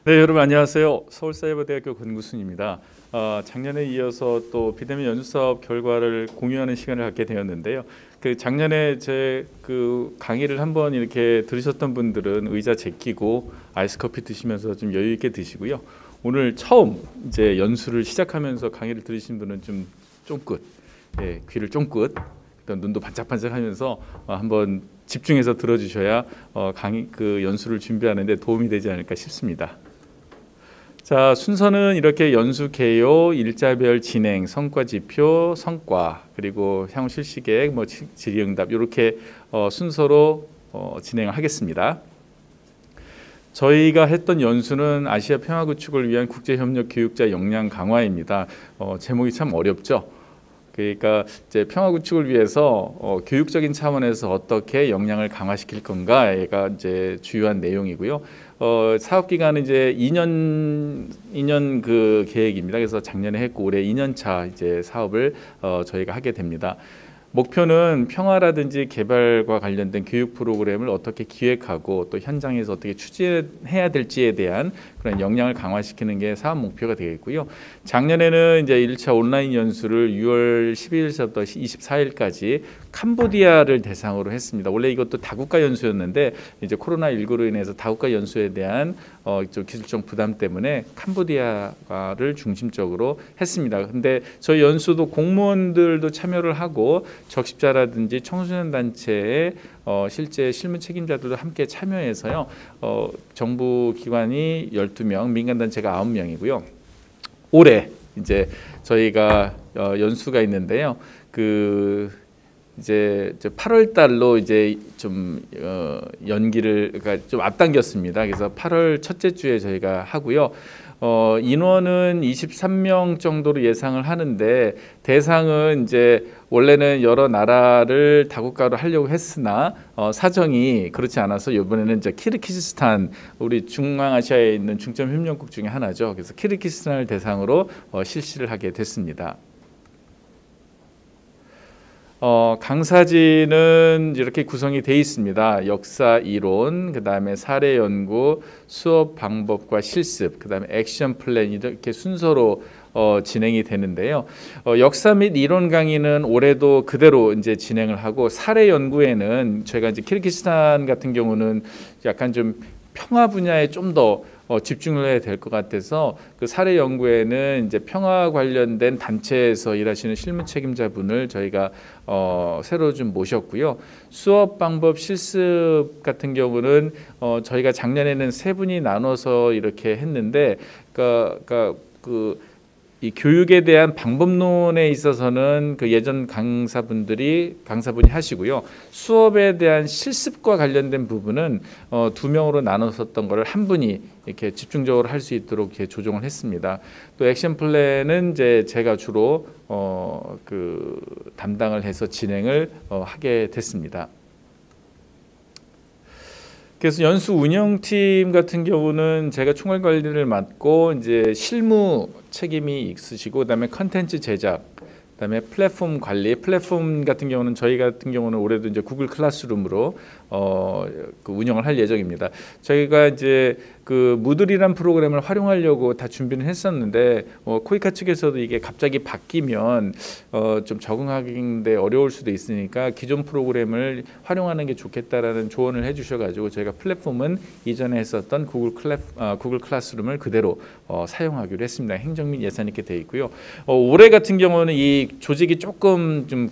네, 여러분 안녕하세요. 서울사이버대학교 권구순입니다. 작년에 이어서 또 비대면 연수사업 결과를 공유하는 시간을 갖게 되었는데요. 그 작년에 제 그 강의를 한번 이렇게 들으셨던 분들은 의자 제끼고 아이스 커피 드시면서 좀 여유 있게 드시고요. 오늘 처음 이제 연수를 시작하면서 강의를 들으신 분은 좀 쫑긋, 귀를 쫑긋, 눈도 반짝반짝하면서 한번 집중해서 들어주셔야 강의 그 연수를 준비하는데 도움이 되지 않을까 싶습니다. 자, 순서는 이렇게 연수 개요, 일자별 진행, 성과 지표, 성과, 그리고 향후 실시 계획, 질의응답 이렇게 순서로 진행을 하겠습니다. 저희가 했던 연수는 아시아 평화 구축을 위한 국제협력 교육자 역량 강화입니다. 제목이 참 어렵죠. 그러니까 이제 평화 구축을 위해서 교육적인 차원에서 어떻게 역량을 강화시킬 건가가 이제 주요한 내용이고요. 사업 기간은 이제 2년 그 계획입니다. 그래서 작년에 했고 올해 2년차 이제 사업을 저희가 하게 됩니다. 목표는 평화라든지 개발과 관련된 교육 프로그램을 어떻게 기획하고 또 현장에서 어떻게 추진해야 될지에 대한 그런 역량을 강화시키는 게 사업 목표가 되겠고요. 작년에는 이제 1차 온라인 연수를 6월 12일부터 24일까지 캄보디아를 대상으로 했습니다. 원래 이것도 다국가 연수였는데 이제 코로나19로 인해서 다국가 연수에 대한 좀 기술적 부담 때문에 캄보디아를 중심적으로 했습니다. 근데 저희 연수도 공무원들도 참여를 하고 적십자라든지 청소년 단체의 실제 실무 책임자들도 함께 참여해서요. 정부 기관이 12명, 민간 단체가 9명이고요. 올해 이제 저희가 연수가 있는데요. 이제 8월 달로 이제 좀 연기를 그러니까 좀 앞당겼습니다. 그래서 8월 첫째 주에 저희가 하고요. 인원은 23명 정도로 예상을 하는데 대상은 이제 원래는 여러 나라를 다국가로 하려고 했으나 사정이 그렇지 않아서 이번에는 이제 키르기스스탄 우리 중앙아시아에 있는 중점 협력국 중에 하나죠. 그래서 키르기스스탄을 대상으로 실시를 하게 됐습니다. 강사진은 이렇게 구성이 되어 있습니다. 역사 이론, 그 다음에 사례 연구, 수업 방법과 실습, 그 다음에 액션 플랜 이렇게 순서로 진행이 되는데요. 역사 및 이론 강의는 올해도 그대로 이제 진행을 하고 사례 연구에는 저희가 이제 키르기스탄 같은 경우는 약간 좀 평화 분야에 좀 더 집중을 해야 될 것 같아서 그 사례 연구에는 이제 평화 관련된 단체에서 일하시는 실무 책임자분을 저희가 새로 좀 모셨고요. 수업 방법 실습 같은 경우는 저희가 작년에는 세 분이 나눠서 이렇게 했는데 이 교육에 대한 방법론에 있어서는 그 예전 강사분이 하시고요. 수업에 대한 실습과 관련된 부분은 2명으로 나눴었던 것을 한 분이 이렇게 집중적으로 할 수 있도록 이렇게 조정을 했습니다. 또 액션 플랜은 이제 제가 주로 담당을 해서 진행을 하게 됐습니다. 그래서 연수 운영팀 같은 경우는 제가 총괄 관리를 맡고 이제 실무 책임이 있으시고 그다음에 컨텐츠 제작, 그다음에 플랫폼 관리, 플랫폼 같은 경우는 저희 같은 경우는 올해도 이제 구글 클래스룸으로 운영을 할 예정입니다. 저희가 이제 그 무들이란 프로그램을 활용하려고 다 준비는 했었는데 코이카 측에서도 이게 갑자기 바뀌면 좀 적응하기인데 어려울 수도 있으니까 기존 프로그램을 활용하는 게 좋겠다라는 조언을 해주셔가지고 저희가 플랫폼은 이전에 했었던 구글 클래스룸을 그대로 사용하기로 했습니다. 행정 및 예산 있게 돼 있고요. 올해 같은 경우는 이 조직이 조금 좀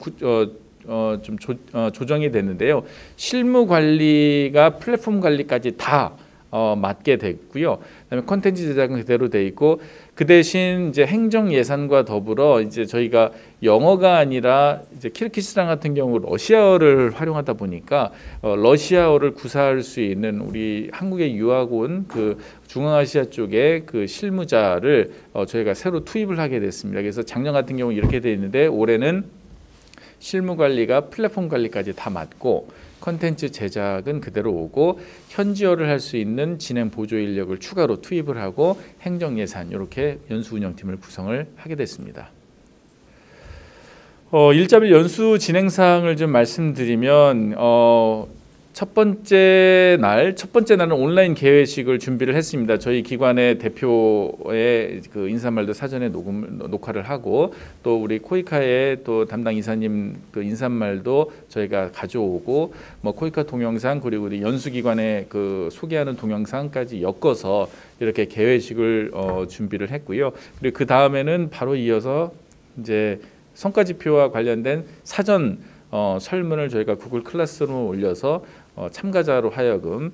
조정이 됐는데요. 실무 관리가 플랫폼 관리까지 다 맡게 됐고요. 그다음에 콘텐츠 제작은 그대로 돼 있고 그 대신 이제 행정 예산과 더불어 이제 저희가 영어가 아니라 이제 키르기스탄 같은 경우 러시아어를 활용하다 보니까 러시아어를 구사할 수 있는 우리 한국에 유학 온 그 중앙아시아 쪽의 그 실무자를 저희가 새로 투입을 하게 됐습니다. 그래서 작년 같은 경우 이렇게 돼 있는데 올해는 실무 관리가 플랫폼 관리까지 다 맡고 컨텐츠 제작은 그대로 오고 현지어를 할 수 있는 진행 보조 인력을 추가로 투입을 하고 행정 예산 이렇게 연수 운영팀을 구성을 하게 됐습니다. 일자별 연수 진행 사항을 좀 말씀드리면 첫 번째 날은 온라인 개회식을 준비를 했습니다. 저희 기관의 대표의 그 인사말도 사전에 녹화를 하고 또 우리 코이카의 또 담당 이사님 그 인사말도 저희가 가져오고 뭐 코이카 동영상 그리고 우리 연수기관의 그 소개하는 동영상까지 엮어서 이렇게 개회식을 준비를 했고요. 그리고 그 다음에는 바로 이어서 이제 성과지표와 관련된 사전 설문을 저희가 구글 클래스룸에 올려서 참가자로 하여금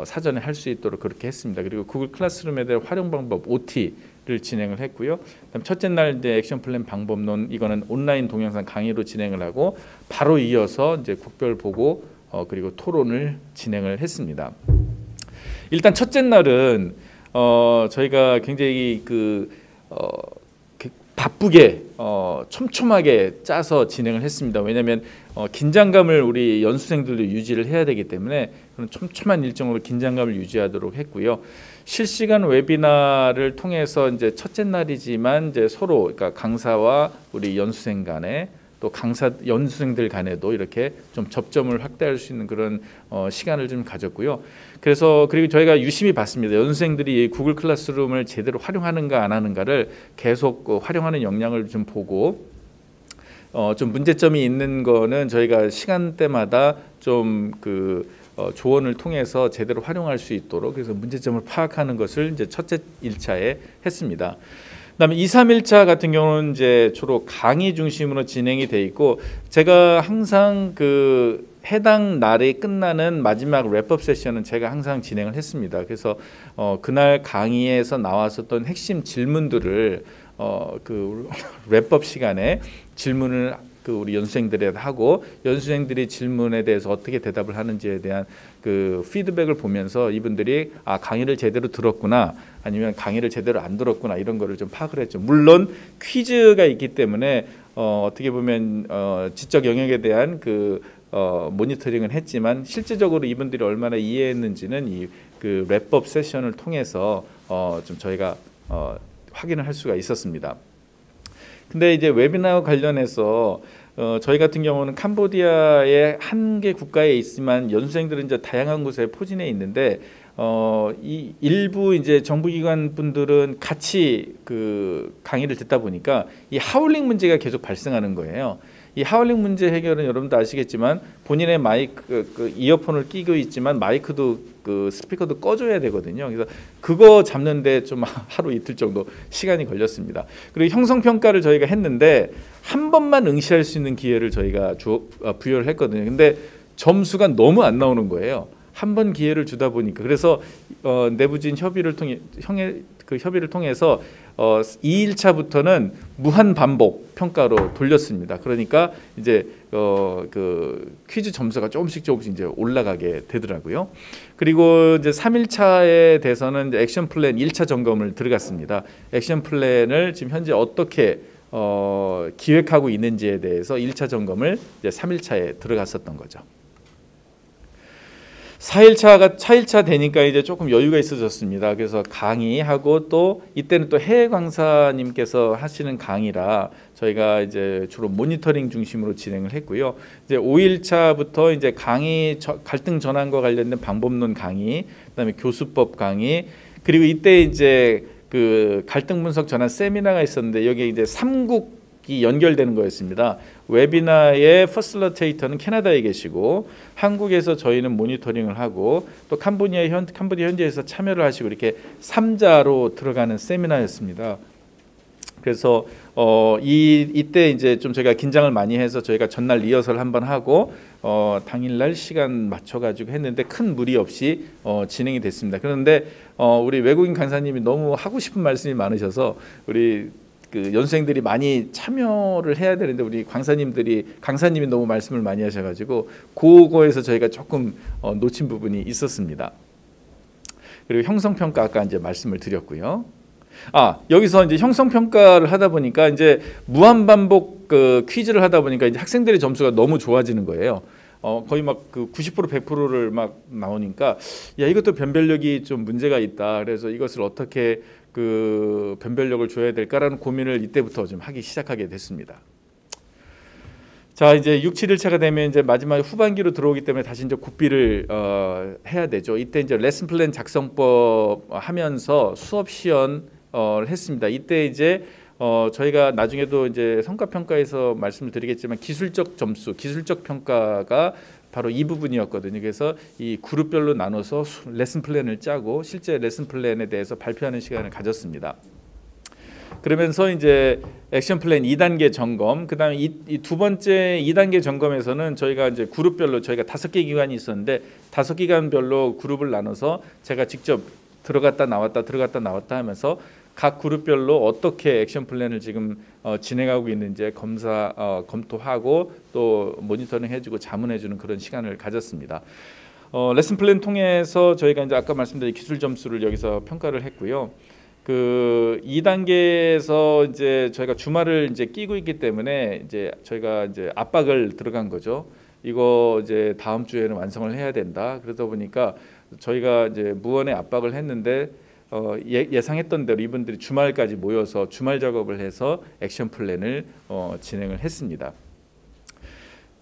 사전에 할 수 있도록 그렇게 했습니다. 그리고 구글 클래스룸에 대한 활용 방법 OT를 진행을 했고요. 그다음 첫째 날 이제 액션 플랜 방법론 이거는 온라인 동영상 강의로 진행을 하고 바로 이어서 이제 국별 보고 그리고 토론을 진행을 했습니다. 일단 첫째 날은 저희가 굉장히 바쁘게 촘촘하게 짜서 진행을 했습니다. 왜냐하면 긴장감을 우리 연수생들도 유지를 해야 되기 때문에 그런 촘촘한 일정으로 긴장감을 유지하도록 했고요. 실시간 웨비나를 통해서 이제 첫째 날이지만 이제 서로 그러니까 강사와 우리 연수생 간에 또 연수생들 간에도 이렇게 좀 접점을 확대할 수 있는 그런 시간을 좀 가졌고요. 그리고 저희가 유심히 봤습니다. 연수생들이 구글 클래스룸을 제대로 활용하는가 안 하는가를 계속 활용하는 역량을 좀 보고 좀 문제점이 있는 거는 저희가 시간대마다 좀 조언을 통해서 제대로 활용할 수 있도록 그래서 문제점을 파악하는 것을 이제 첫째 1차에 했습니다. 그다음에 2, 3일차 같은 경우는 이제 주로 강의 중심으로 진행이 돼 있고 제가 항상 그 해당 날이 끝나는 마지막 랩업 세션은 제가 항상 진행을 했습니다. 그래서 그날 강의에서 나왔었던 핵심 질문들을 그 랩업 시간에 질문을 우리 연수생들에 하고 연수생들이 질문에 대해서 어떻게 대답을 하는지에 대한 그 피드백을 보면서 이분들이 강의를 제대로 들었구나 아니면 강의를 제대로 안 들었구나 이런 거를 좀 파악을 했죠. 물론 퀴즈가 있기 때문에 어떻게 보면 지적 영역에 대한 모니터링은 했지만 실제적으로 이분들이 얼마나 이해했는지는 이 그 랩업 세션을 통해서 좀 저희가 확인을 할 수가 있었습니다. 근데 이제 웨비나와 관련해서 저희 같은 경우는 캄보디아의 한 개 국가에 있지만 연수생들은 이제 다양한 곳에 포진해 있는데 이 일부 이제 정부기관 분들은 같이 그 강의를 듣다 보니까 이 하울링 문제가 계속 발생하는 거예요. 이 하울링 문제 해결은 여러분도 아시겠지만 본인의 마이크 이어폰을 끼고 있지만 마이크도 스피커도 꺼줘야 되거든요. 그래서 그거 잡는데 좀 하루 이틀 정도 시간이 걸렸습니다. 그리고 형성 평가를 저희가 했는데 한 번만 응시할 수 있는 기회를 저희가 부여를 했거든요. 근데 점수가 너무 안 나오는 거예요. 한 번 기회를 주다 보니까 그래서 내부진 협의를 통해서 2일차부터는 무한 반복 평가로 돌렸습니다. 그러니까 이제 그 퀴즈 점수가 조금씩 이제 올라가게 되더라고요. 그리고 이제 3일차에 대해서는 이제 액션 플랜 1차 점검을 들어갔습니다. 액션 플랜을 지금 현재 어떻게 기획하고 있는지에 대해서 1차 점검을 이제 3일차에 들어갔었던 거죠. 4일차 되니까 이제 조금 여유가 있어졌습니다. 그래서 강의하고 또 이때는 또 해외 강사님께서 하시는 강의라 저희가 이제 주로 모니터링 중심으로 진행을 했고요. 이제 5일차부터 이제 강의 갈등 전환과 관련된 방법론 강의, 그다음에 교수법 강의, 그리고 이때 이제 그 갈등 분석 전환 세미나가 있었는데 여기 이제 3국이 연결되는 거였습니다. 웨비나의 퍼실리테이터는 캐나다에 계시고 한국에서 저희는 모니터링을 하고 또 캄보디아 현지에서 참여를 하시고 이렇게 3자로 들어가는 세미나였습니다. 그래서 이때 이제 좀 저희가 긴장을 많이 해서 저희가 전날 리허설 한번 하고 당일날 시간 맞춰가지고 했는데 큰 무리 없이 진행이 됐습니다. 그런데 우리 외국인 강사님이 너무 하고 싶은 말씀이 많으셔서 우리 그 연수생들이 많이 참여를 해야 되는데 우리 강사님이 너무 말씀을 많이 하셔가지고 그거에서 저희가 조금 놓친 부분이 있었습니다. 그리고 형성평가 아까 이제 말씀을 드렸고요. 여기서 이제 형성평가를 하다 보니까 이제 무한반복 퀴즈를 하다 보니까 이제 학생들의 점수가 너무 좋아지는 거예요. 거의 막 90% 100%를 막 나오니까 야 이것도 변별력이 좀 문제가 있다. 그래서 이것을 어떻게 변별력을 줘야 될까라는 고민을 이때부터 좀 하기 시작하게 됐습니다. 자, 이제 6, 7일차가 되면 이제 마지막 후반기로 들어오기 때문에 다시 이제 국비를 해야 되죠. 이때 이제 레슨 플랜 작성법 하면서 수업 시연을 했습니다. 이때 이제 저희가 나중에도 이제 성과 평가에서 말씀을 드리겠지만 기술적 점수, 기술적 평가가 바로 이 부분이었거든요. 그래서 이 그룹별로 나눠서 레슨 플랜을 짜고 실제 레슨 플랜에 대해서 발표하는 시간을 가졌습니다. 그러면서 이제 액션 플랜 2단계 점검, 그다음에 이 두 번째 2단계 점검에서는 저희가 이제 그룹별로 저희가 5개 기관이 있었는데 5기관별로 그룹을 나눠서 제가 직접 들어갔다 나왔다 하면서 각 그룹별로 어떻게 액션 플랜을 지금 진행하고 있는지 검토하고 또 모니터링 해주고 자문해주는 그런 시간을 가졌습니다. 레슨 플랜 통해서 저희가 이제 아까 말씀드린 기술 점수를 여기서 평가를 했고요. 그 2단계에서 이제 저희가 주말을 이제 끼고 있기 때문에 이제 저희가 이제 압박을 들어간 거죠. 이거 이제 다음 주에는 완성을 해야 된다. 그러다 보니까 저희가 이제 무언의 압박을 했는데 예상했던 대로 이분들이 주말까지 모여서 주말 작업을 해서 액션 플랜을 진행을 했습니다.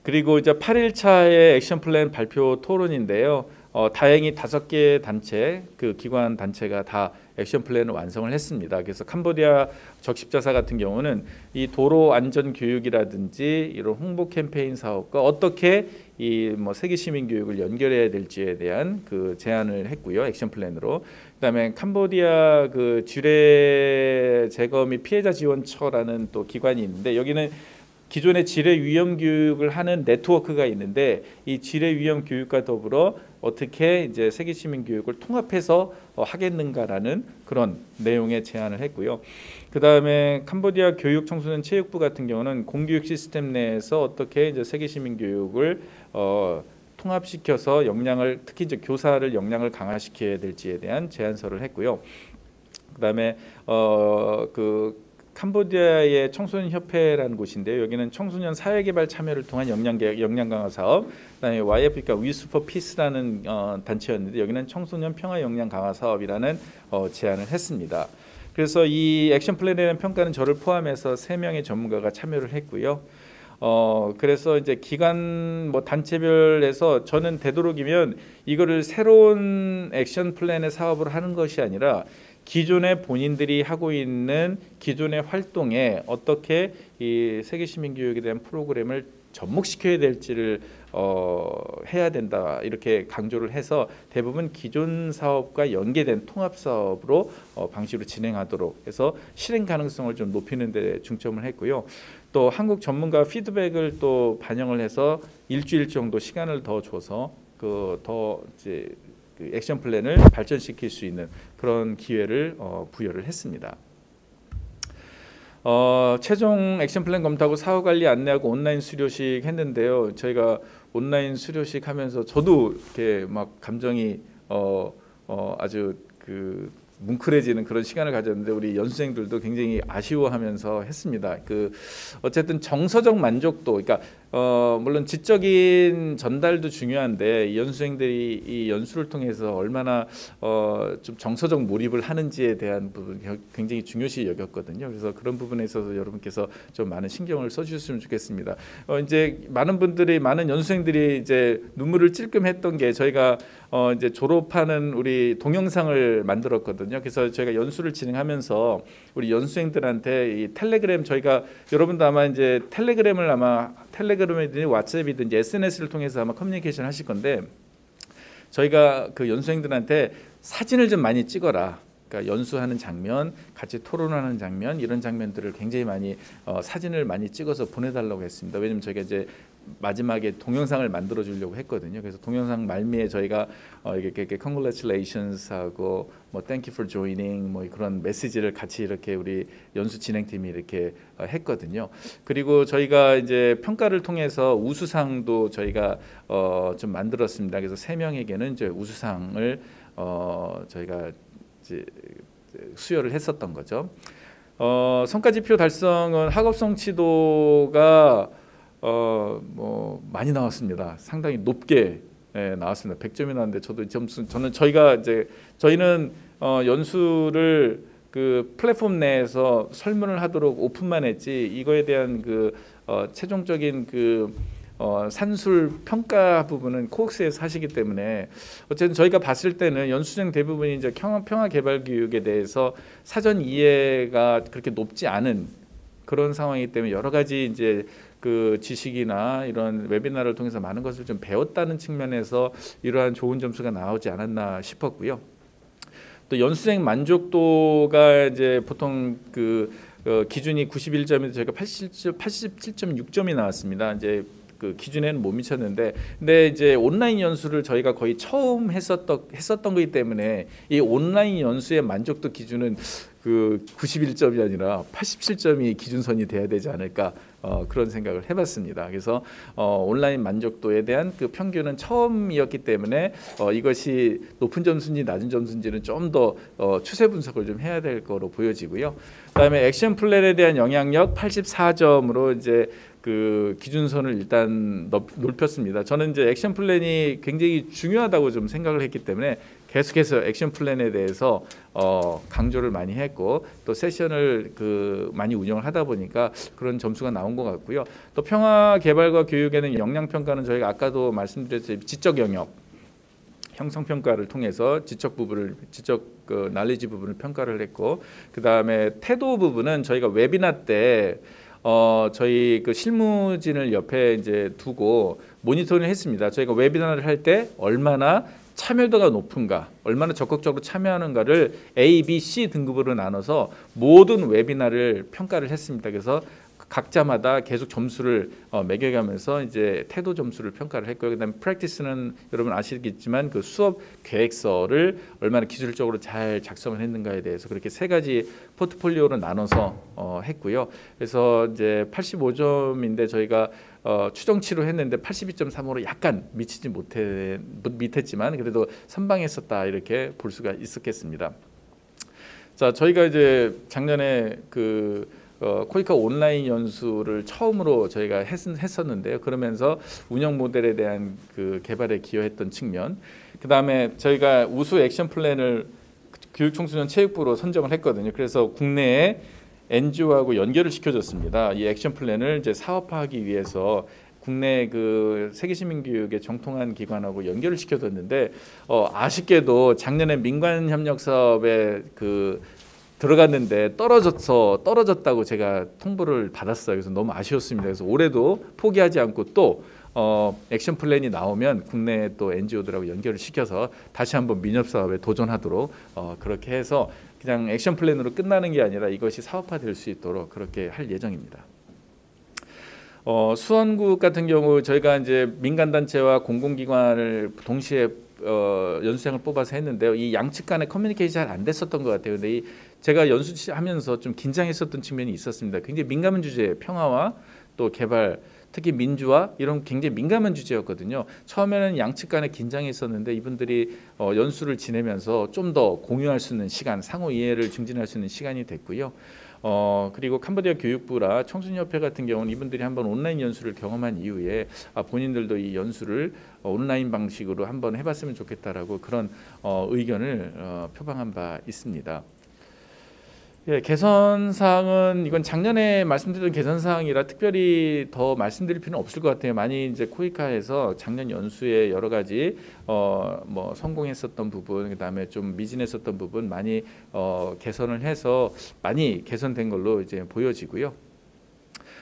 그리고 이제 8일차의 액션 플랜 발표 토론인데요. 다행히 5개 단체, 그 기관 단체가 다 액션 플랜을 완성을 했습니다. 그래서 캄보디아 적십자사 같은 경우는 이 도로 안전 교육이라든지 이런 홍보 캠페인 사업과 어떻게 이 뭐 세계 시민 교육을 연결해야 될지에 대한 그 제안을 했고요. 액션 플랜으로. 그다음에 캄보디아 그 지뢰 제거 및 피해자 지원처라는 또 기관이 있는데 여기는 기존의 지뢰 위험 교육을 하는 네트워크가 있는데 이 지뢰 위험 교육과 더불어 어떻게 이제 세계 시민 교육을 통합해서 하겠는가라는 그런 내용의 제안을 했고요. 그다음에 캄보디아 교육 청소년 체육부 같은 경우는 공교육 시스템 내에서 어떻게 이제 세계 시민 교육을 통합시켜서 역량을 특히 이제 교사를 역량을 강화시켜야 될지에 대한 제안서를 했고요. 그다음에 그 캄보디아의 청소년 협회라는 곳인데요. 여기는 청소년 사회개발 참여를 통한 역량 강화 사업, 그다음에 YFP가 Youth for Peace라는 단체였는데 여기는 청소년 평화 역량 강화 사업이라는 제안을 했습니다. 그래서 이 액션 플랜에 대한 평가는 저를 포함해서 3명의 전문가가 참여를 했고요. 그래서 이제 기관 뭐 단체별에서 저는 되도록이면 이거를 새로운 액션 플랜의 사업을 하는 것이 아니라 기존에 본인들이 하고 있는 기존의 활동에 어떻게 이 세계 시민 교육에 대한 프로그램을 접목시켜야 될지를 해야 된다 이렇게 강조를 해서 대부분 기존 사업과 연계된 통합 사업으로 방식으로 진행하도록 해서 실행 가능성을 좀 높이는 데 중점을 했고요. 또 한국 전문가 피드백을 또 반영을 해서 일주일 정도 시간을 더 줘서 더 이제 그 액션 플랜을 발전시킬 수 있는 그런 기회를 부여를 했습니다. 최종 액션 플랜 검토하고 사후 관리 안내하고 온라인 수료식 했는데요. 저희가 온라인 수료식 하면서 저도 이렇게 막 감정이 아주 그 뭉클해지는 그런 시간을 가졌는데 우리 연수생들도 굉장히 아쉬워하면서 했습니다. 그 어쨌든 정서적 만족도, 그러니까 물론 지적인 전달도 중요한데 이 연수생들이 이 연수를 통해서 얼마나 좀 정서적 몰입을 하는지에 대한 부분 굉장히 중요시 여겼거든요. 그래서 그런 부분에 있어서 여러분께서 좀 많은 신경을 써주셨으면 좋겠습니다. 이제 많은 분들이 많은 연수생들이 이제 눈물을 찔끔했던 게 저희가 이제 졸업하는 우리 동영상을 만들었거든요. 그래서 저희가 연수를 진행하면서 우리 연수생들한테 이 텔레그램 저희가 여러분도 아마 이제 텔레그램이든지 왓츠앱이든지 SNS를 통해서 아마 커뮤니케이션 하실 건데 저희가 그 연수생들한테 사진을 좀 많이 찍어라. 그러니까 연수하는 장면, 같이 토론하는 장면 이런 장면들을 굉장히 많이 사진을 많이 찍어서 보내달라고 했습니다. 왜냐하면 저희가 이제 마지막에 동영상을 만들어 주려고 했거든요. 그래서 동영상 말미에 저희가 이렇게 congratulations 하고 뭐 thank you for joining 뭐 그런 메시지를 같이 이렇게 우리 연수 진행팀이 이렇게 했거든요. 그리고 저희가 이제 평가를 통해서 우수상도 저희가 좀 만들었습니다. 그래서 3명에게는 이제 우수상을 저희가 이제 수여를 했었던 거죠. 성과지표 달성은 학업 성취도가 뭐 많이 나왔습니다. 상당히 높게 나왔습니다. 100점이 나왔는데 저는 저희가 이제 저희는 연수를 그 플랫폼 내에서 설문을 하도록 오픈만 했지 이거에 대한 그 최종적인 그 산술 평가 부분은 코엑스에서 하시기 때문에 어쨌든 저희가 봤을 때는 연수생 대부분이 이제 평화 개발 교육에 대해서 사전 이해가 그렇게 높지 않은 그런 상황이기 때문에 여러 가지 이제 그 지식이나 이런 웨비나를 통해서 많은 것을 좀 배웠다는 측면에서 이러한 좋은 점수가 나오지 않았나 싶었고요. 또 연수생 만족도가 이제 보통 그 기준이 91점인데 저희가 87.6점이 나왔습니다. 이제 그 기준에는 못 미쳤는데, 근데 이제 온라인 연수를 저희가 거의 처음 했었던 거기 때문에 이 온라인 연수의 만족도 기준은 그 91점이 아니라 87점이 기준선이 돼야 되지 않을까 그런 생각을 해봤습니다. 그래서 온라인 만족도에 대한 그 평균은 처음이었기 때문에 이것이 높은 점수인지 낮은 점수인지는 좀 더 추세 분석을 좀 해야 될 거로 보여지고요. 그다음에 액션 플랜에 대한 영향력 84점으로 이제 그 기준선을 일단 높였습니다. 저는 이제 액션 플랜이 굉장히 중요하다고 좀 생각을 했기 때문에 계속해서 액션 플랜에 대해서 강조를 많이 했고 또 세션을 그 많이 운영을 하다 보니까 그런 점수가 나온 것 같고요. 또 평화 개발과 교육에는 역량 평가는 저희가 아까도 말씀드렸듯이 지적 영역 형성 평가를 통해서 지적 그 날리지 부분을 평가를 했고, 그 다음에 태도 부분은 저희가 웨비나 때 저희 그 실무진을 옆에 이제 두고 모니터링을 했습니다. 저희가 웨비나를 할 때 얼마나 참여도가 높은가, 얼마나 적극적으로 참여하는가를 A, B, C 등급으로 나눠서 모든 웨비나를 평가를 했습니다. 그래서 각자마다 계속 점수를 매겨가면서 이제 태도 점수를 평가를 했고요. 그다음에 프랙티스는 여러분 아시겠지만 그 수업 계획서를 얼마나 기술적으로 잘 작성을 했는가에 대해서 그렇게 세 가지 포트폴리오로 나눠서 했고요. 그래서 이제 85점인데 저희가 추정치로 했는데 82.3으로 약간 미치지 못했지만 그래도 선방했었다 이렇게 볼 수가 있었겠습니다. 자, 저희가 이제 작년에 그 코이카 온라인 연수를 처음으로 저희가 했었는데요. 그러면서 운영 모델에 대한 그 개발에 기여했던 측면, 그 다음에 저희가 우수 액션 플랜을 교육청소년 체육부로 선정을 했거든요. 그래서 국내에 NGO하고 연결을 시켜줬습니다. 이 액션 플랜을 이제 사업화하기 위해서 국내 그 세계시민교육의 정통한 기관하고 연결을 시켜줬는데 아쉽게도 작년에 민관협력사업에 그 들어갔는데 떨어졌다고 제가 통보를 받았어요. 그래서 너무 아쉬웠습니다. 그래서 올해도 포기하지 않고 또 액션 플랜이 나오면 국내 또 NGO들하고 연결을 시켜서 다시 한번 민협 사업에 도전하도록 그렇게 해서 그냥 액션 플랜으로 끝나는 게 아니라 이것이 사업화될 수 있도록 그렇게 할 예정입니다. 수원구 같은 경우 저희가 이제 민간단체와 공공기관을 동시에 연수생을 뽑아서 했는데요. 이 양측 간의 커뮤니케이션이 잘 안 됐었던 것 같아요. 근데 제가 연수하면서 좀 긴장했었던 측면이 있었습니다. 굉장히 민감한 주제, 평화와 또 개발, 특히 민주화 이런 굉장히 민감한 주제였거든요. 처음에는 양측 간에 긴장이 있었는데 이분들이 연수를 지내면서 좀 더 공유할 수 있는 시간, 상호 이해를 증진할 수 있는 시간이 됐고요. 그리고 캄보디아 교육부라 청소년협회 같은 경우는 이분들이 한번 온라인 연수를 경험한 이후에 본인들도 이 연수를 온라인 방식으로 한번 해봤으면 좋겠다라고 그런 의견을 표방한 바 있습니다. 예, 개선사항은 이건 작년에 말씀드렸던 개선사항이라 특별히 더 말씀드릴 필요는 없을 것 같아요. 많이 이제 코이카에서 작년 연수에 여러 가지 뭐 성공했었던 부분, 그다음에 좀 미진했었던 부분 많이 개선을 해서 많이 개선된 걸로 이제 보여지고요.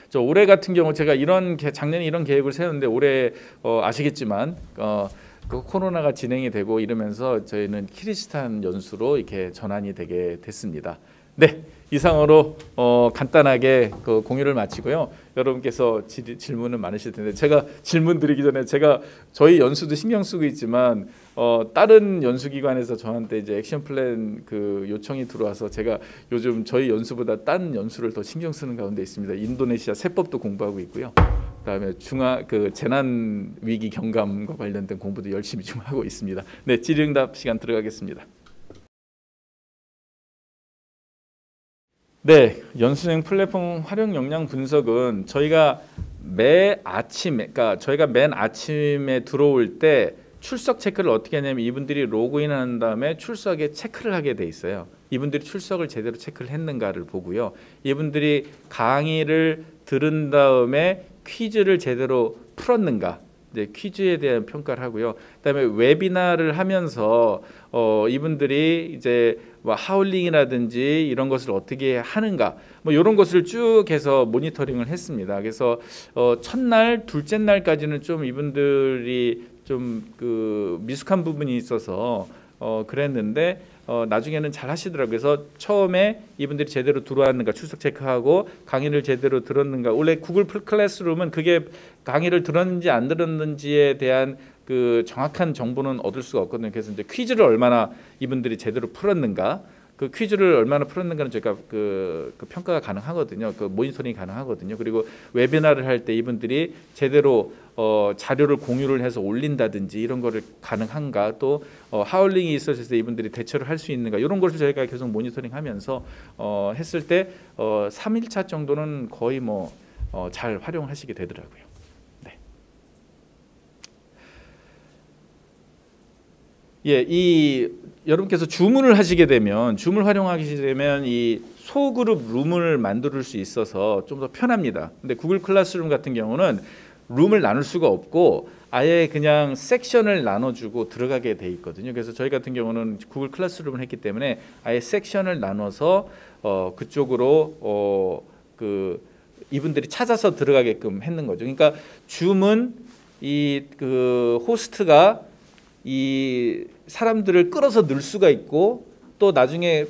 저 올해 같은 경우 제가 작년에 이런 계획을 세웠는데 올해 아시겠지만 그 코로나가 진행이 되고 이러면서 저희는 키르기스탄 연수로 이렇게 전환이 되게 됐습니다. 네, 이상으로 간단하게 그 공유를 마치고요. 여러분께서 질문은 많으실 텐데 제가 질문 드리기 전에 제가 저희 연수도 신경 쓰고 있지만 다른 연수기관에서 저한테 이제 액션 플랜 그 요청이 들어와서 제가 요즘 저희 연수보다 딴 연수를 더 신경 쓰는 가운데 있습니다. 인도네시아 세법도 공부하고 있고요. 그다음에 재난 위기 경감과 관련된 공부도 열심히 좀 하고 있습니다. 네, 질의응답 시간 들어가겠습니다. 네, 연수생 플랫폼 활용 역량 분석은 저희가 그러니까 저희가 맨 아침에 들어올 때 출석 체크를 어떻게 하냐면 이분들이 로그인한 다음에 출석에 체크를 하게 돼 있어요. 이분들이 출석을 제대로 체크를 했는가를 보고요. 이분들이 강의를 들은 다음에 퀴즈를 제대로 풀었는가, 이제 퀴즈에 대한 평가를 하고요. 그다음에 웨비나를 하면서 이분들이 이제 뭐 하울링이라든지 이런 것을 어떻게 하는가, 뭐 이런 것을 쭉 해서 모니터링을 했습니다. 그래서 첫날, 둘째 날까지는 좀 이분들이 좀 그 미숙한 부분이 있어서 그랬는데 나중에는 잘 하시더라고요. 그래서 처음에 이분들이 제대로 들어왔는가 출석 체크하고 강의를 제대로 들었는가. 원래 구글 클래스룸은 그게 강의를 들었는지 안 들었는지에 대한 그 정확한 정보는 얻을 수가 없거든요. 그래서 이제 퀴즈를 얼마나 이분들이 제대로 풀었는가, 그 퀴즈를 얼마나 풀었는가는 저희가 그 평가가 가능하거든요. 그 모니터링이 가능하거든요. 그리고 웨비나를 할 때 이분들이 제대로 자료를 공유를 해서 올린다든지 이런 거를 가능한가, 또 하울링이 있었을 때 이분들이 대처를 할 수 있는가, 이런 것을 저희가 계속 모니터링하면서 했을 때 3일차 정도는 거의 뭐 잘 활용하시게 되더라고요. 네. 예, 이 여러분께서 줌을 하시게 되면, 줌을 활용하시게 되면 이 소그룹 룸을 만들 수 있어서 좀 더 편합니다. 근데 구글 클래스룸 같은 경우는 룸을 나눌 수가 없고 아예 그냥 섹션을 나눠주고 들어가게 돼 있거든요. 그래서 저희 같은 경우는 구글 클래스룸을 했기 때문에 아예 섹션을 나눠서 그쪽으로 그 이분들이 찾아서 들어가게끔 했는 거죠. 그러니까 줌은 이 그 호스트가 이 사람들을 끌어서 넣을 수가 있고 또 나중에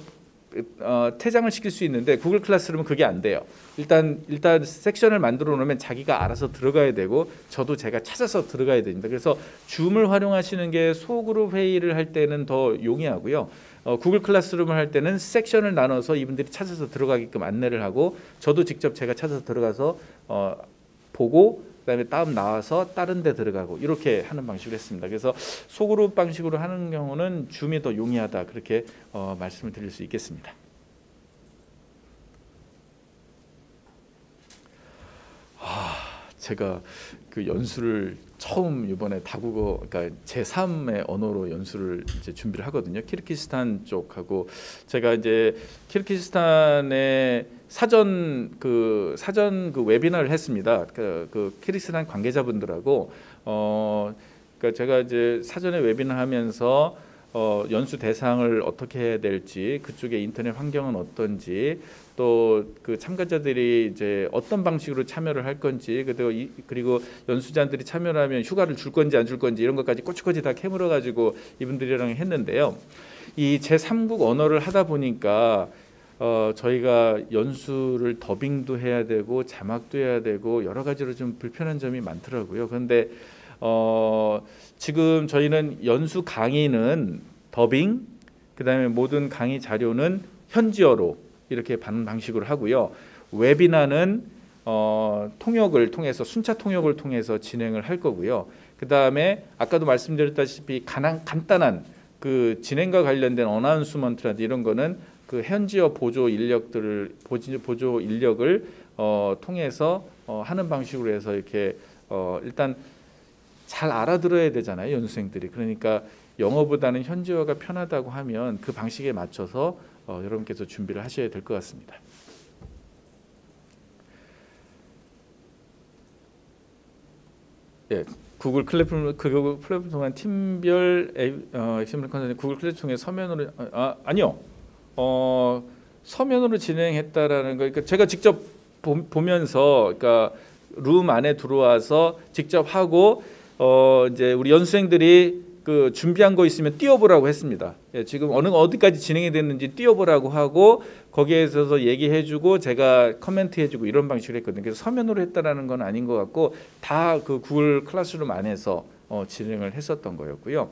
퇴장을 시킬 수 있는데 구글 클래스룸은 그게 안 돼요. 일단 섹션을 만들어 놓으면 자기가 알아서 들어가야 되고 저도 제가 찾아서 들어가야 됩니다. 그래서 줌을 활용하시는 게 소그룹 회의를 할 때는 더 용이하고요. 구글 클래스룸을 할 때는 섹션을 나눠서 이분들이 찾아서 들어가게끔 안내를 하고 저도 직접 제가 찾아서 들어가서 보고 그다음에 다음 나와서 다른 데 들어가고 이렇게 하는 방식으로 했습니다. 그래서 소그룹 방식으로 하는 경우는 줌이 더 용이하다, 그렇게 말씀을 드릴 수 있겠습니다. 제가 그 연수를 처음 이번에 다국어, 그러니까 제3의 언어로 연수를 이제 준비를 하거든요. 키르기스탄 쪽하고 제가 이제 키르기스탄의 사전 그 웨비나를 했습니다. 그 키르기스탄 관계자분들하고 그러니까 제가 이제 사전에 웨비나 하면서 연수 대상을 어떻게 해야 될지, 그쪽의 인터넷 환경은 어떤지, 또 그 참가자들이 이제 어떤 방식으로 참여를 할 건지, 그리고 연수자들이 참여를 하면 휴가를 줄 건지 안 줄 건지 이런 것까지 꼬치꼬치 다 캐물어 가지고 이분들이랑 했는데요. 이 제3국 언어를 하다 보니까 저희가 연수를 더빙도 해야 되고 자막도 해야 되고 여러 가지로 좀 불편한 점이 많더라고요. 그런데 지금 저희는 연수 강의는 더빙, 그다음에 모든 강의 자료는 현지어로 이렇게 받는 방식으로 하고요. 웨비나는 통역을 통해서, 순차 통역을 통해서 진행을 할 거고요. 그다음에 아까도 말씀드렸다시피 간단한 그 진행과 관련된 어나운스먼트라든지 이런 거는 그 현지어 보조 인력을 통해서 하는 방식으로 해서 이렇게 일단 잘 알아들어야 되잖아요, 연수생들이. 그러니까 영어보다는 현지어가 편하다고 하면 그 방식에 맞춰서 여러분께서 준비를 하셔야 될 것 같습니다. 예, 구글 플랫폼 통한 팀별 XML 컨텐츠 구글 클래스 통해 서면으로 아니요, 서면으로 진행했다라는 거. 그러니까 제가 직접 보면서, 그러니까 룸 안에 들어와서 직접 하고 이제 우리 연수생들이 그 준비한 거 있으면 띄워보라고 했습니다. 예, 지금 어디까지 진행이 됐는지 띄워보라고 하고 거기에 있어서 얘기해주고 제가 커멘트해주고 이런 방식으로 했거든요. 그래서 서면으로 했다라는 건 아닌 것 같고 다 그 구글 클래스룸 안에서 진행을 했었던 거였고요.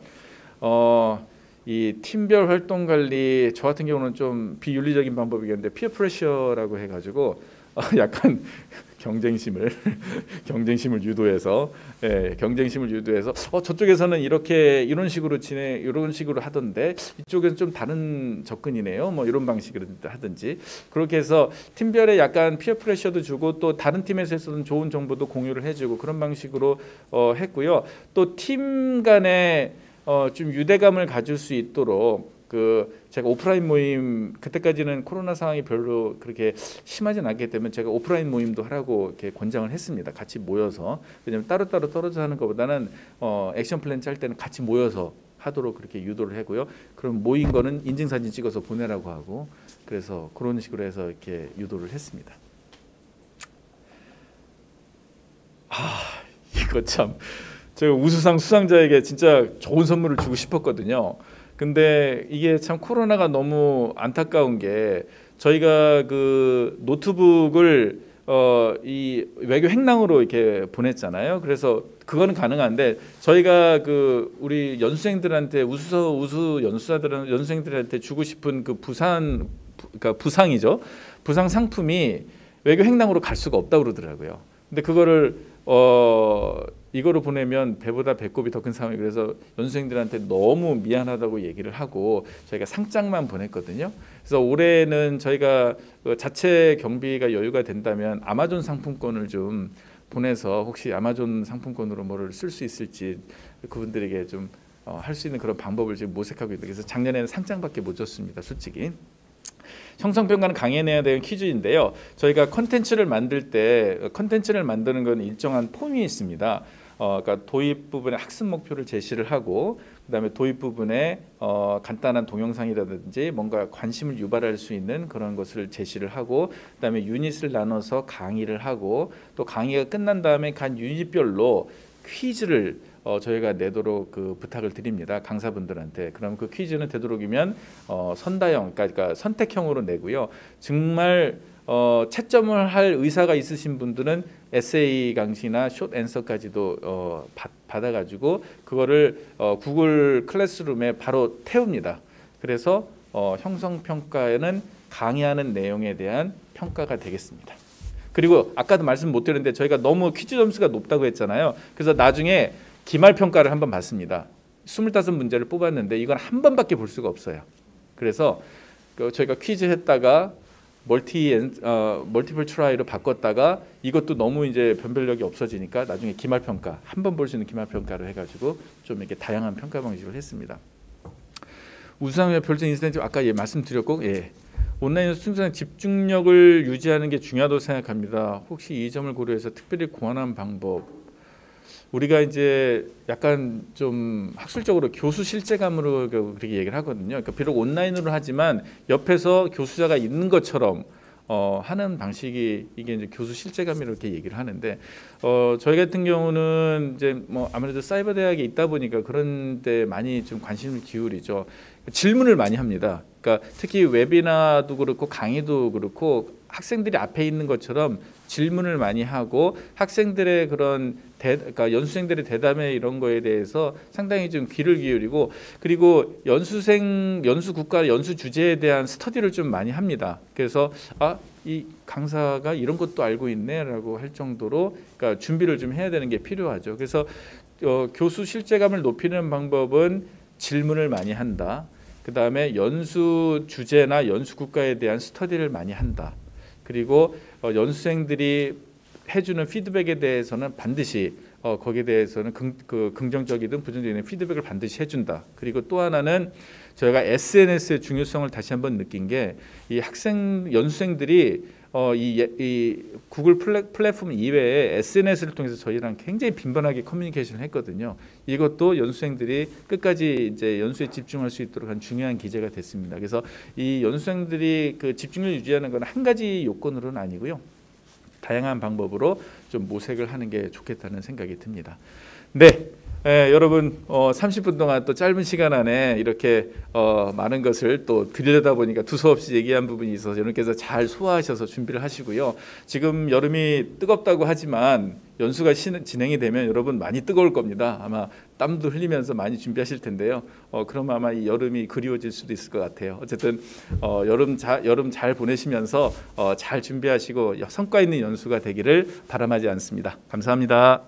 이 팀별 활동 관리, 저 같은 경우는 좀 비윤리적인 방법이겠는데 피어 프레셔라고 해가지고 약간 경쟁심을 경쟁심을 유도해서 경쟁심을 유도해서 저쪽에서는 이런 식으로 하던데 이쪽에서 좀 다른 접근이네요. 뭐 이런 방식으로 하든지 그렇게 해서 팀별에 약간 피어 프레셔도 주고 또 다른 팀에서는 좋은 정보도 공유를 해주고 그런 방식으로 했고요. 또 팀 간에 좀 유대감을 가질 수 있도록 제가 오프라인 모임 그때까지는 코로나 상황이 별로 그렇게 심하진 않기 때문에 제가 오프라인 모임도 하라고 이렇게 권장을 했습니다. 같이 모여서. 왜냐하면 따로따로 떨어져 하는 것보다는 액션 플랜 짤 때는 같이 모여서 하도록 그렇게 유도를 하고요. 그럼 모인 거는 인증사진 찍어서 보내라고 하고 그래서 그런 식으로 해서 이렇게 유도를 했습니다. 이거 참 제가 우수상 수상자에게 진짜 좋은 선물을 주고 싶었거든요. 근데 이게 참 코로나가 너무 안타까운 게 저희가 그 노트북을 이 외교 행랑으로 이렇게 보냈잖아요. 그래서 그거는 가능한데 저희가 그 우리 연수생들한테 우수 연수생들한테 주고 싶은 그 그러니까 부상이죠. 부상 상품이 외교 행랑으로 갈 수가 없다고 그러더라고요. 근데 그거를 이거로 보내면 배보다 배꼽이 더 큰 상황이 그래서 연수생들한테 너무 미안하다고 얘기를 하고 저희가 상장만 보냈거든요. 그래서 올해는 저희가 자체 경비가 여유가 된다면 아마존 상품권을 좀 보내서 혹시 아마존 상품권으로 뭐를 쓸 수 있을지 그분들에게 좀 할 수 있는 그런 방법을 지금 모색하고 있는데 그래서 작년에는 상장밖에 못 줬습니다. 솔직히. 형성평가는 강해내야 되는 퀴즈인데요. 저희가 컨텐츠를 만드는 건 일정한 폼이 있습니다. 그러니까 도입 부분에 학습 목표를 제시를 하고 그다음에 도입 부분에 간단한 동영상이라든지 뭔가 관심을 유발할 수 있는 그런 것을 제시를 하고 그다음에 유닛을 나눠서 강의를 하고 또 강의가 끝난 다음에 간 유닛별로 퀴즈를 저희가 내도록 부탁을 드립니다. 강사분들한테. 그럼 그 퀴즈는 되도록이면 선다형, 그러니까 선택형으로 내고요. 정말 채점을 할 의사가 있으신 분들은 에세이 강시나 숏 앤서까지도 받아가지고 그거를 구글 클래스룸에 바로 태웁니다. 그래서 형성평가에는 강의하는 내용에 대한 평가가 되겠습니다. 그리고 아까도 말씀 못 드렸는데 저희가 너무 퀴즈 점수가 높다고 했잖아요. 그래서 나중에 기말평가를 한번 봤습니다. 25문제를 뽑았는데 이건 한 번밖에 볼 수가 없어요. 그래서 저희가 퀴즈 했다가 멀티플 트라이로 바꿨다가 이것도 너무 이제 변별력이 없어지니까 나중에 기말평가 한 번 볼 수 있는 기말평가로 해가지고 좀 이렇게 다양한 평가 방식을 했습니다. 우수상의 별점 인센티브 아까 말씀드렸고 온라인 순수한 집중력을 유지하는 게 중요하다고 생각합니다. 혹시 이 점을 고려해서 특별히 고안한 방법 우리가 이제 약간 좀 학술적으로 교수 실제감으로 그렇게 얘기를 하거든요. 그러니까 비록 온라인으로 하지만 옆에서 교수자가 있는 것처럼 하는 방식이 이게 이제 교수 실제감이라고 이렇게 얘기를 하는데 저희 같은 경우는 이제 뭐 아무래도 사이버 대학에 있다 보니까 그런 데 많이 좀 관심을 기울이죠. 질문을 많이 합니다. 그러니까 특히 웨비나도 그렇고 강의도 그렇고 학생들이 앞에 있는 것처럼 질문을 많이 하고 학생들의 그런 그러니까 연수생들의 대담에 이런 거에 대해서 상당히 좀 귀를 기울이고 그리고 연수 국가 연수 주제에 대한 스터디를 좀 많이 합니다. 그래서 이 강사가 이런 것도 알고 있네라고 할 정도로 그러니까 준비를 좀 해야 되는 게 필요하죠. 그래서 교수 실제감을 높이는 방법은 질문을 많이 한다. 그 다음에 연수 주제나 연수 국가에 대한 스터디를 많이 한다. 그리고 연수생들이 해주는 피드백에 대해서는 반드시 거기에 대해서는 긍정적이든 부정적인 피드백을 반드시 해준다. 그리고 또 하나는 저희가 SNS의 중요성을 다시 한번 느낀 게 이 연수생들이 이 구글 플랫폼 이외에 SNS를 통해서 저희랑 굉장히 빈번하게 커뮤니케이션을 했거든요. 이것도 연수생들이 끝까지 이제 연수에 집중할 수 있도록 한 중요한 기제가 됐습니다. 그래서 이 연수생들이 그 집중을 유지하는 건 한 가지 요건으로는 아니고요. 다양한 방법으로 좀 모색을 하는 게 좋겠다는 생각이 듭니다. 네, 여러분 30분 동안 또 짧은 시간 안에 이렇게 많은 것을 또 들여다 보니까 두서없이 얘기한 부분이 있어서 여러분께서 잘 소화하셔서 준비를 하시고요. 지금 여름이 뜨겁다고 하지만 연수가 진행이 되면 여러분 많이 뜨거울 겁니다. 아마 땀도 흘리면서 많이 준비하실 텐데요. 그럼 아마 이 여름이 그리워질 수도 있을 것 같아요. 어쨌든 여름 잘 보내시면서 잘 준비하시고 성과 있는 연수가 되기를 바람하지 않습니다. 감사합니다.